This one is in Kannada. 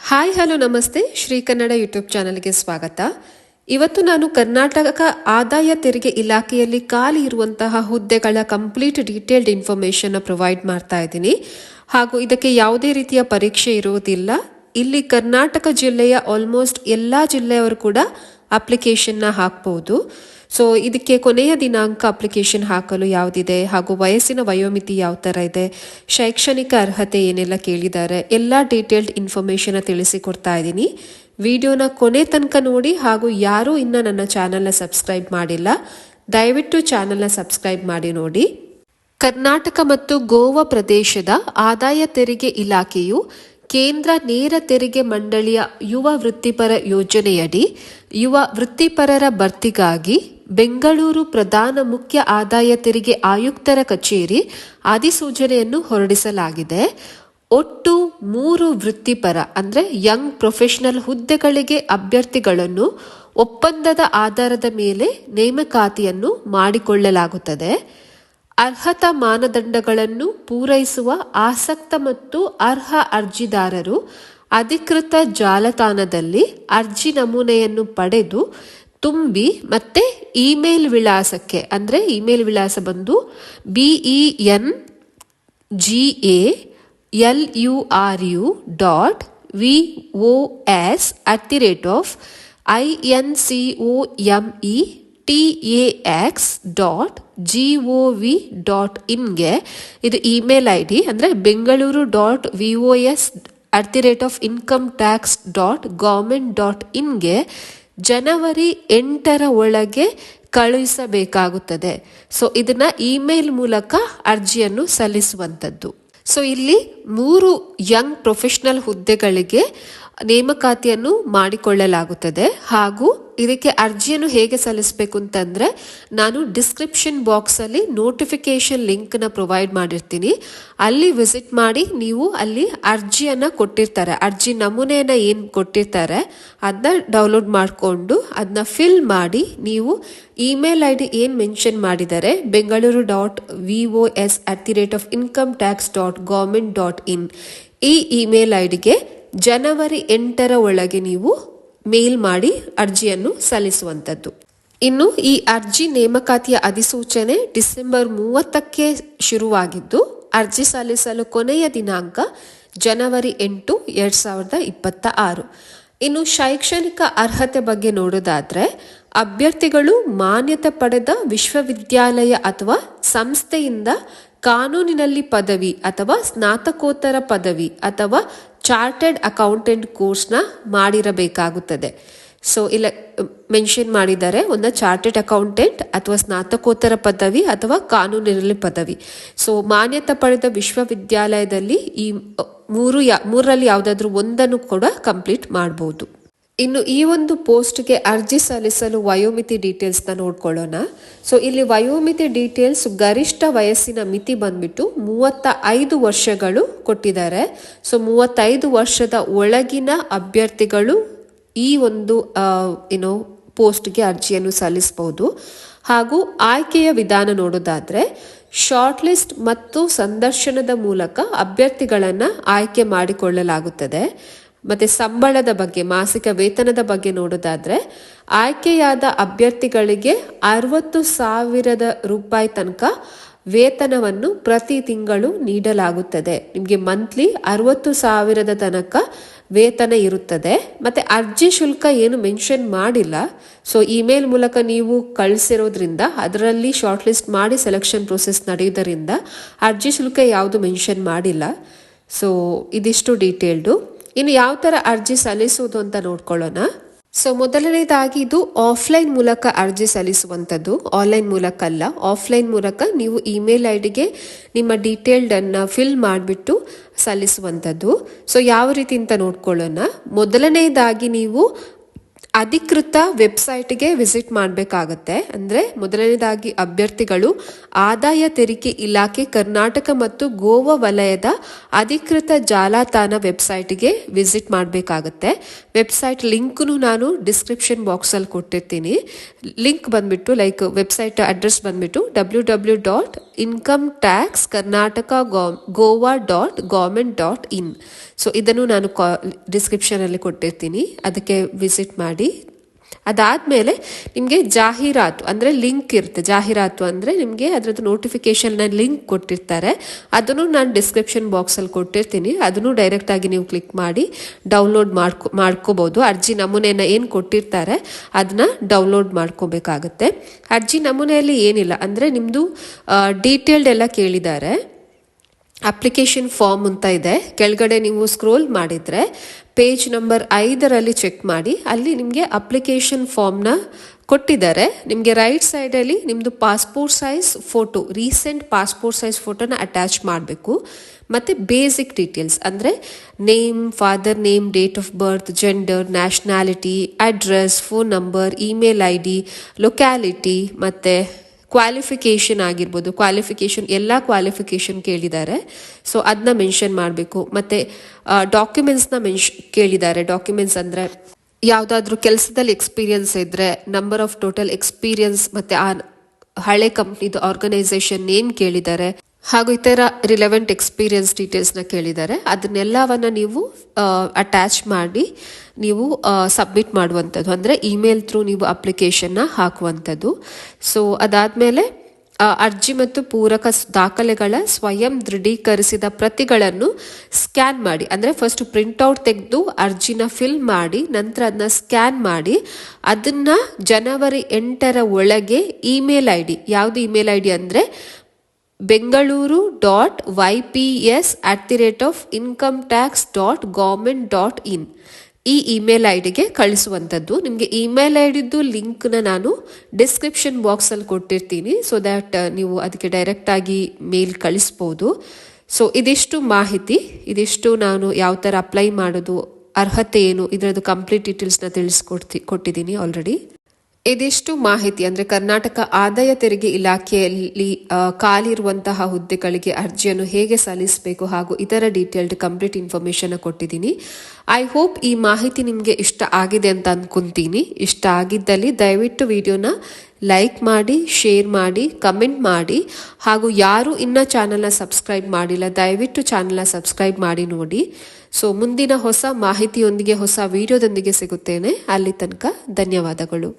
ಹಾಯ್ ಹಲೋ ನಮಸ್ತೆ ಶ್ರೀ ಕನ್ನಡ ಯೂಟ್ಯೂಬ್ ಚಾನಲ್ಗೆ ಸ್ವಾಗತ. ಇವತ್ತು ನಾನು ಕರ್ನಾಟಕ ಆದಾಯ ತೆರಿಗೆ ಇಲಾಖೆಯಲ್ಲಿ ಖಾಲಿ ಇರುವಂತಹ ಹುದ್ದೆಗಳ ಕಂಪ್ಲೀಟ್ ಡೀಟೇಲ್ಡ್ ಇನ್ಫಾರ್ಮೇಶನ್ ಪ್ರೊವೈಡ್ ಮಾಡ್ತಾ ಇದ್ದೀನಿ. ಹಾಗೂ ಇದಕ್ಕೆ ಯಾವುದೇ ರೀತಿಯ ಪರೀಕ್ಷೆ ಇರುವುದಿಲ್ಲ. ಇಲ್ಲಿ ಕರ್ನಾಟಕ ಜಿಲ್ಲೆಯ ಆಲ್ಮೋಸ್ಟ್ ಎಲ್ಲ ಜಿಲ್ಲೆಯವರು ಕೂಡ ಅಪ್ಲಿಕೇಶನ್ನ ಹಾಕಬಹುದು. ಸೊ ಇದಕ್ಕೆ ಕೊನೆಯ ದಿನಾಂಕ ಅಪ್ಲಿಕೇಶನ್ ಹಾಕಲು ಯಾವುದಿದೆ, ಹಾಗೂ ವಯಸ್ಸಿನ ವಯೋಮಿತಿ ಯಾವ ಥರ ಇದೆ, ಶೈಕ್ಷಣಿಕ ಅರ್ಹತೆ ಏನೆಲ್ಲ ಕೇಳಿದ್ದಾರೆ, ಎಲ್ಲ ಡೀಟೇಲ್ಡ್ ಇನ್ಫಾರ್ಮೇಷನ್ ತಿಳಿಸಿಕೊಡ್ತಾ ಇದ್ದೀನಿ. ವಿಡಿಯೋನ ಕೊನೆ ತನಕ ನೋಡಿ. ಹಾಗೂ ಯಾರೂ ಇನ್ನು ನನ್ನ ಚಾನಲ್ನ ಸಬ್ಸ್ಕ್ರೈಬ್ ಮಾಡಿಲ್ಲ, ದಯವಿಟ್ಟು ಚಾನಲ್ನ ಸಬ್ಸ್ಕ್ರೈಬ್ ಮಾಡಿ ನೋಡಿ. ಕರ್ನಾಟಕ ಮತ್ತು ಗೋವಾ ಪ್ರದೇಶದ ಆದಾಯ ತೆರಿಗೆ ಇಲಾಖೆಯು ಕೇಂದ್ರ ನೇರ ತೆರಿಗೆ ಮಂಡಳಿಯ ಯುವ ವೃತ್ತಿಪರ ಯೋಜನೆಯಡಿ ಯುವ ವೃತ್ತಿಪರರ ಭರ್ತಿಗಾಗಿ ಬೆಂಗಳೂರು ಪ್ರಧಾನ ಮುಖ್ಯ ಆದಾಯ ತೆರಿಗೆ ಆಯುಕ್ತರ ಕಚೇರಿ ಅಧಿಸೂಚನೆಯನ್ನು ಹೊರಡಿಸಲಾಗಿದೆ. ಒಟ್ಟು 3 ವೃತ್ತಿಪರ ಅಂದರೆ ಯಂಗ್ ಪ್ರೊಫೆಷನಲ್ ಹುದ್ದೆಗಳಿಗೆ ಅಭ್ಯರ್ಥಿಗಳನ್ನು ಒಪ್ಪಂದದ ಆಧಾರದ ಮೇಲೆ ನೇಮಕಾತಿಯನ್ನು ಮಾಡಿಕೊಳ್ಳಲಾಗುತ್ತದೆ. ಅರ್ಹತಾ ಮಾನದಂಡಗಳನ್ನು ಪೂರೈಸುವ ಆಸಕ್ತ ಮತ್ತು ಅರ್ಹ ಅರ್ಜಿದಾರರು ಅಧಿಕೃತ ಜಾಲತಾಣದಲ್ಲಿ ಅರ್ಜಿ ನಮೂನೆಯನ್ನು ಪಡೆದು ತುಂಬಿ ಮತ್ತೆ ಇಮೇಲ್ ವಿಳಾಸಕ್ಕೆ, ಅಂದರೆ ಇಮೇಲ್ ವಿಳಾಸ ಬಂದು BENGALURU.VOS@TAX.gov.in ಇದು ಇಮೇಲ್ ID, ಅಂದರೆ bengaluru.VOS@incometax.government.in ಜನವರಿ 8ರ ಒಳಗೆ ಕಳುಹಿಸಬೇಕಾಗುತ್ತದೆ. ಸೊ ಇದನ್ನ ಇಮೇಲ್ ಮೂಲಕ ಅರ್ಜಿಯನ್ನು ಸಲ್ಲಿಸುವಂಥದ್ದು. ಸೊ ಇಲ್ಲಿ 3 ಯಂಗ್ ಪ್ರೊಫೆಷನಲ್ ಹುದ್ದೆಗಳಿಗೆ ನೇಮಕಾತಿಯನ್ನು ಮಾಡಿಕೊಳ್ಳಲಾಗುತ್ತದೆ. ಹಾಗೂ ಇದಕ್ಕೆ ಅರ್ಜಿಯನ್ನು ಹೇಗೆ ಸಲ್ಲಿಸಬೇಕು ಅಂತಂದ್ರೆ, ನಾನು ಡಿಸ್ಕ್ರಿಪ್ಷನ್ ಬಾಕ್ಸ್ ಅಲ್ಲಿ ನೋಟಿಫಿಕೇಶನ್ ಲಿಂಕ್ ನ ಪ್ರೊವೈಡ್ ಮಾಡಿರ್ತೀನಿ. ಅಲ್ಲಿ ವಿಸಿಟ್ ಮಾಡಿ ನೀವು ಅಲ್ಲಿ ಅರ್ಜಿಯನ್ನ ಕೊಟ್ಟಿರ್ತಾರೆ, ಅರ್ಜಿ ನಮೂನೆಯನ್ನ ಏನ್ ಕೊಟ್ಟಿರ್ತಾರೆ ಅದನ್ನ ಡೌನ್ಲೋಡ್ ಮಾಡಿಕೊಂಡು ಅದನ್ನ ಫಿಲ್ ಮಾಡಿ ನೀವು ಇಮೇಲ್ ID ಏನ್ ಮೆನ್ಷನ್ ಮಾಡಿದ್ದಾರೆ bengaluru.VOS@incometax.government.in ಈ ಇಮೇಲ್ ಐಡಿಗೆ ಜನವರಿ 8ರ ಒಳಗೆ ನೀವು ಮೇಲ್ ಮಾಡಿ ಅರ್ಜಿಯನ್ನು ಸಲ್ಲಿಸುವಂಥದ್ದು. ಇನ್ನು ಈ ಅರ್ಜಿ ನೇಮಕಾತಿಯ ಅಧಿಸೂಚನೆ ಡಿಸೆಂಬರ್ 30ಕ್ಕೆ ಶುರುವಾಗಿದ್ದು ಅರ್ಜಿ ಸಲ್ಲಿಸಲು ಕೊನೆಯ ದಿನಾಂಕ ಜನವರಿ 8, 2026. ಇನ್ನು ಶೈಕ್ಷಣಿಕ ಅರ್ಹತೆ ಬಗ್ಗೆ ನೋಡೋದಾದ್ರೆ, ಅಭ್ಯರ್ಥಿಗಳು ಮಾನ್ಯತೆ ಪಡೆದ ವಿಶ್ವವಿದ್ಯಾಲಯ ಅಥವಾ ಸಂಸ್ಥೆಯಿಂದ ಕಾನೂನಿನಲ್ಲಿ ಪದವಿ ಅಥವಾ ಸ್ನಾತಕೋತ್ತರ ಪದವಿ ಅಥವಾ ಚಾರ್ಟರ್ಡ್ ಅಕೌಂಟೆಂಟ್ ಕೋರ್ಸ್ನ ಮಾಡಿರಬೇಕಾಗುತ್ತದೆ. ಸೊ ಇಲ್ಲ ಮೆನ್ಷನ್ ಮಾಡಿದ್ದಾರೆ, ಒಂದು ಚಾರ್ಟರ್ಡ್ ಅಕೌಂಟೆಂಟ್ ಅಥವಾ ಸ್ನಾತಕೋತ್ತರ ಪದವಿ ಅಥವಾ ಕಾನೂನಿನಲ್ಲಿ ಪದವಿ. ಸೊ ಮಾನ್ಯತೆ ಪಡೆದ ವಿಶ್ವವಿದ್ಯಾಲಯದಲ್ಲಿ ಈ ಮೂರರಲ್ಲಿ ಯಾವುದಾದ್ರೂ ಒಂದನ್ನು ಕೂಡ ಕಂಪ್ಲೀಟ್ ಮಾಡಬಹುದು. ಇನ್ನು ಈ ಒಂದು ಪೋಸ್ಟ್ಗೆ ಅರ್ಜಿ ಸಲ್ಲಿಸಲು ವಯೋಮಿತಿ ಡೀಟೇಲ್ಸ್ನ ನೋಡ್ಕೊಳ್ಳೋಣ. ಸೊ ಇಲ್ಲಿ ವಯೋಮಿತಿ ಡೀಟೇಲ್ಸ್, ಗರಿಷ್ಠ ವಯಸ್ಸಿನ ಮಿತಿ ಬಂದ್ಬಿಟ್ಟು 35 ವರ್ಷಗಳು ಕೊಟ್ಟಿದ್ದಾರೆ. ಸೊ 35 ವರ್ಷದ ಒಳಗಿನ ಅಭ್ಯರ್ಥಿಗಳು ಈ ಒಂದು ಪೋಸ್ಟ್ಗೆ ಅರ್ಜಿಯನ್ನು ಸಲ್ಲಿಸಬಹುದು. ಹಾಗೂ ಆಯ್ಕೆಯ ವಿಧಾನ ನೋಡೋದಾದ್ರೆ, ಶಾರ್ಟ್ ಲಿಸ್ಟ್ ಮತ್ತು ಸಂದರ್ಶನದ ಮೂಲಕ ಅಭ್ಯರ್ಥಿಗಳನ್ನು ಆಯ್ಕೆ ಮಾಡಿಕೊಳ್ಳಲಾಗುತ್ತದೆ. ಮತ್ತೆ ಸಂಬಳದ ಬಗ್ಗೆ, ಮಾಸಿಕ ವೇತನದ ಬಗ್ಗೆ ನೋಡೋದಾದ್ರೆ, ಆಯ್ಕೆಯಾದ ಅಭ್ಯರ್ಥಿಗಳಿಗೆ 60,000 ರೂಪಾಯಿ ತನಕ ವೇತನವನ್ನು ಪ್ರತಿ ತಿಂಗಳು ನೀಡಲಾಗುತ್ತದೆ. ನಿಮಗೆ ಮಂತ್ಲಿ 60,000 ತನಕ ವೇತನ ಇರುತ್ತದೆ. ಮತ್ತೆ ಅರ್ಜಿ ಶುಲ್ಕ ಏನು ಮೆನ್ಷನ್ ಮಾಡಿಲ್ಲ. ಸೊ ಇಮೇಲ್ ಮೂಲಕ ನೀವು ಕಳಿಸಿರೋದ್ರಿಂದ ಅದರಲ್ಲಿ ಶಾರ್ಟ್ ಲಿಸ್ಟ್ ಮಾಡಿ ಸೆಲೆಕ್ಷನ್ ಪ್ರೊಸೆಸ್ ನಡೆಯುವುದರಿಂದ ಅರ್ಜಿ ಶುಲ್ಕ ಯಾವುದು ಮೆನ್ಷನ್ ಮಾಡಿಲ್ಲ. ಸೊ ಇದಿಷ್ಟು ಡೀಟೇಲ್ಡು. ಇನ್ನು ಯಾವ ಥರ ಅರ್ಜಿ ಸಲ್ಲಿಸುವುದು ಅಂತ ನೋಡ್ಕೊಳ್ಳೋಣ. ಸೊ ಮೊದಲನೇದಾಗಿ ಇದು ಆಫ್ಲೈನ್ ಮೂಲಕ ಅರ್ಜಿ ಸಲ್ಲಿಸುವಂಥದ್ದು, ಆನ್ಲೈನ್ ಮೂಲಕ ಅಲ್ಲ. ಆಫ್ಲೈನ್ ಮೂಲಕ ನೀವು ಇಮೇಲ್ ಐಡಿಗೆ ನಿಮ್ಮ ಡೀಟೇಲ್ಡ್ ಅನ್ನ ಫಿಲ್ ಮಾಡಿಬಿಟ್ಟು ಸಲ್ಲಿಸುವಂಥದ್ದು. ಸೊ ಯಾವ ರೀತಿ ಅಂತ ನೋಡ್ಕೊಳ್ಳೋಣ. ಮೊದಲನೇದಾಗಿ ನೀವು ಅಧಿಕೃತ ವೆಬ್ಸೈಟ್ಗೆ ವಿಸಿಟ್ ಮಾಡಬೇಕಾಗತ್ತೆ. ಅಂದರೆ ಮೊದಲನೇದಾಗಿ ಅಭ್ಯರ್ಥಿಗಳು ಆದಾಯ ತೆರಿಗೆ ಇಲಾಖೆ ಕರ್ನಾಟಕ ಮತ್ತು ಗೋವಾ ವಲಯದ ಅಧಿಕೃತ ಜಾಲತಾಣ ವೆಬ್ಸೈಟ್ಗೆ ವಿಸಿಟ್ ಮಾಡಬೇಕಾಗತ್ತೆ. ವೆಬ್ಸೈಟ್ ಲಿಂಕ್ನು ನಾನು ಡಿಸ್ಕ್ರಿಪ್ಷನ್ ಬಾಕ್ಸಲ್ಲಿ ಕೊಟ್ಟಿರ್ತೀನಿ. ಲಿಂಕ್ ಬಂದ್ಬಿಟ್ಟು ವೆಬ್ಸೈಟ್ ಅಡ್ರೆಸ್ ಬಂದ್ಬಿಟ್ಟು www.incometexkarnataka.goa.government.in. ಸೊ ಇದನ್ನು ನಾನು ಡಿಸ್ಕ್ರಿಪ್ಷನಲ್ಲಿ ಕೊಟ್ಟಿರ್ತೀನಿ, ಅದಕ್ಕೆ ವಿಸಿಟ್ ಮಾಡಿ. ಅದಾದಮೇಲೆ ನಿಮಗೆ ಜಾಹೀರಾತು ಅಂದರೆ ಲಿಂಕ್ ಇರುತ್ತೆ. ಜಾಹೀರಾತು ಅಂದರೆ ನಿಮಗೆ ಅದರದ್ದು ನೋಟಿಫಿಕೇಷನ್ನ ಲಿಂಕ್ ಕೊಟ್ಟಿರ್ತಾರೆ, ಅದನ್ನು ನಾನು ಡಿಸ್ಕ್ರಿಪ್ಷನ್ ಬಾಕ್ಸಲ್ಲಿ ಕೊಟ್ಟಿರ್ತೀನಿ. ಅದನ್ನು ಡೈರೆಕ್ಟಾಗಿ ನೀವು ಕ್ಲಿಕ್ ಮಾಡಿ ಡೌನ್ಲೋಡ್ ಮಾಡ್ಕೋಬೋದು. ಅರ್ಜಿ ನಮೂನೆಯನ್ನು ಏನು ಕೊಟ್ಟಿರ್ತಾರೆ ಅದನ್ನ ಡೌನ್ಲೋಡ್ ಮಾಡ್ಕೋಬೇಕಾಗತ್ತೆ. ಅರ್ಜಿ ನಮೂನೆಯಲ್ಲಿ ಏನಿಲ್ಲ ಅಂದರೆ ನಿಮ್ಮದು ಡೀಟೇಲ್ಡ್ ಎಲ್ಲ ಕೇಳಿದ್ದಾರೆ. ಅಪ್ಲಿಕೇಶನ್ ಫಾರ್ಮ್ ಅಂತ ಇದೆ, ಕೆಳಗಡೆ ನೀವು ಸ್ಕ್ರೋಲ್ ಮಾಡಿದರೆ ಪೇಜ್ ನಂಬರ್ 5ರಲ್ಲಿ ಚೆಕ್ ಮಾಡಿ, ಅಲ್ಲಿ ನಿಮಗೆ ಅಪ್ಲಿಕೇಶನ್ ಫಾರ್ಮ್ನ ಕೊಟ್ಟಿದ್ದಾರೆ. ನಿಮಗೆ ರೈಟ್ ಸೈಡಲ್ಲಿ ನಿಮ್ಮದು passport size photo, recent passport size ಫೋಟೋನ ಅಟ್ಯಾಚ್ ಮಾಡಬೇಕು. ಮತ್ತು ಬೇಸಿಕ್ ಡೀಟೇಲ್ಸ್ ಅಂದರೆ name, father name, date of birth, gender, nationality, address, phone number, email ID, locality, ಮತ್ತು ಕ್ವಾಲಿಫಿಕೇಷನ್ ಆಗಿರ್ಬೋದು. ಎಲ್ಲ ಕ್ವಾಲಿಫಿಕೇಷನ್ ಕೇಳಿದ್ದಾರೆ, ಸೊ ಅದನ್ನ ಮೆನ್ಷನ್ ಮಾಡಬೇಕು. ಮತ್ತು ಡಾಕ್ಯುಮೆಂಟ್ಸ್ನ ಕೇಳಿದ್ದಾರೆ. ಡಾಕ್ಯುಮೆಂಟ್ಸ್ ಅಂದರೆ ಯಾವುದಾದ್ರೂ ಕೆಲಸದಲ್ಲಿ ಎಕ್ಸ್ಪೀರಿಯನ್ಸ್ ಇದ್ದರೆ, ನಂಬರ್ ಆಫ್ ಟೋಟಲ್ ಎಕ್ಸ್ಪೀರಿಯನ್ಸ್, ಮತ್ತು ಆ ಹಳೆ ಕಂಪ್ನಿದು ಆರ್ಗನೈಸೇಷನ್ ನೇಮ್ ಕೇಳಿದ್ದಾರೆ, ಹಾಗೂ ಇತರ ರಿಲೆವೆಂಟ್ ಎಕ್ಸ್ಪೀರಿಯನ್ಸ್ ಡೀಟೇಲ್ಸ್ನ ಕೇಳಿದ್ದಾರೆ. ಅದನ್ನೆಲ್ಲವನ್ನ ನೀವು ಅಟ್ಯಾಚ್ ಮಾಡಿ ನೀವು ಸಬ್ಮಿಟ್ ಮಾಡುವಂಥದ್ದು, ಅಂದರೆ ಇಮೇಲ್ ಥ್ರೂ ನೀವು ಅಪ್ಲಿಕೇಶನ್ನ ಹಾಕುವಂಥದ್ದು. ಸೊ ಅದಾದಮೇಲೆ ಅರ್ಜಿ ಮತ್ತು ಪೂರಕ ದಾಖಲೆಗಳ ಸ್ವಯಂ ದೃಢೀಕರಿಸಿದ ಪ್ರತಿಗಳನ್ನು ಸ್ಕ್ಯಾನ್ ಮಾಡಿ, ಅಂದರೆ ಫಸ್ಟ್ ಪ್ರಿಂಟ್ಔಟ್ ತೆಗೆದು ಅರ್ಜಿನ ಫಿಲ್ ಮಾಡಿ ನಂತರ ಅದನ್ನ ಸ್ಕ್ಯಾನ್ ಮಾಡಿ ಅದನ್ನು ಜನವರಿ 8ರ ಒಳಗೆ ಇಮೇಲ್ ID, ಯಾವುದು ಇಮೇಲ್ ID ಅಂದರೆ bengaluru.yps@incometax.government.in ಈ ಇಮೇಲ್ ಐಡಿಗೆ ಕಳಿಸುವಂಥದ್ದು. ನಿಮಗೆ ಇಮೇಲ್ ಐಡಿದ್ದು ಲಿಂಕ್ನ ನಾನು ಡಿಸ್ಕ್ರಿಪ್ಷನ್ ಬಾಕ್ಸಲ್ಲಿ ಕೊಟ್ಟಿರ್ತೀನಿ, ಸೊ ದ್ಯಾಟ್ ನೀವು ಅದಕ್ಕೆ ಡೈರೆಕ್ಟಾಗಿ ಮೇಲ್ ಕಳಿಸ್ಬೋದು. ಸೊ ಇದಿಷ್ಟು ಮಾಹಿತಿ, ಇದಿಷ್ಟು ನಾನು ಯಾವ ಥರ ಅಪ್ಲೈ ಮಾಡೋದು, ಅರ್ಹತೆ ಏನು, ಇದರದ್ದು ಕಂಪ್ಲೀಟ್ ಡೀಟೇಲ್ಸ್ನ ಕೊಟ್ಟಿದ್ದೀನಿ ಆಲ್ರೆಡಿ. ಇದಿಷ್ಟು ಮಾಹಿತಿ ಅಂದರೆ ಕರ್ನಾಟಕ ಆದಾಯ ತೆರಿಗೆ ಇಲಾಖೆಯಲ್ಲಿ ಖಾಲಿ ಇರುವಂತಹ ಹುದ್ದೆಗಳಿಗೆ ಅರ್ಜಿಯನ್ನು ಹೇಗೆ ಸಲ್ಲಿಸಬೇಕು ಹಾಗೂ ಇತರ ಡೀಟೇಲ್ಡ್ ಕಂಪ್ಲೀಟ್ ಇನ್ಫಾರ್ಮೇಷನ್ ಕೊಟ್ಟಿದ್ದೀನಿ. ಐ ಹೋಪ್ ಈ ಮಾಹಿತಿ ನಿಮಗೆ ಇಷ್ಟ ಆಗಿದೆ ಅಂತ ಅಂದ್ಕೊಂತೀನಿ. ಇಷ್ಟ ಆಗಿದ್ದಲ್ಲಿ ದಯವಿಟ್ಟು ವಿಡಿಯೋನ ಲೈಕ್ ಮಾಡಿ, ಶೇರ್ ಮಾಡಿ, ಕಮೆಂಟ್ ಮಾಡಿ, ಹಾಗೂ ಯಾರು ಇನ್ನೂ ಚಾನಲ್ನ ಸಬ್ಸ್ಕ್ರೈಬ್ ಮಾಡಿಲ್ಲ ದಯವಿಟ್ಟು ಚಾನಲ್ನ ಸಬ್ಸ್ಕ್ರೈಬ್ ಮಾಡಿ ನೋಡಿ. ಸೊ ಮುಂದಿನ ಹೊಸ ಮಾಹಿತಿಯೊಂದಿಗೆ, ಹೊಸ ವಿಡಿಯೋದೊಂದಿಗೆ ಸಿಗುತ್ತೇನೆ. ಅಲ್ಲಿ ತನಕ ಧನ್ಯವಾದಗಳು.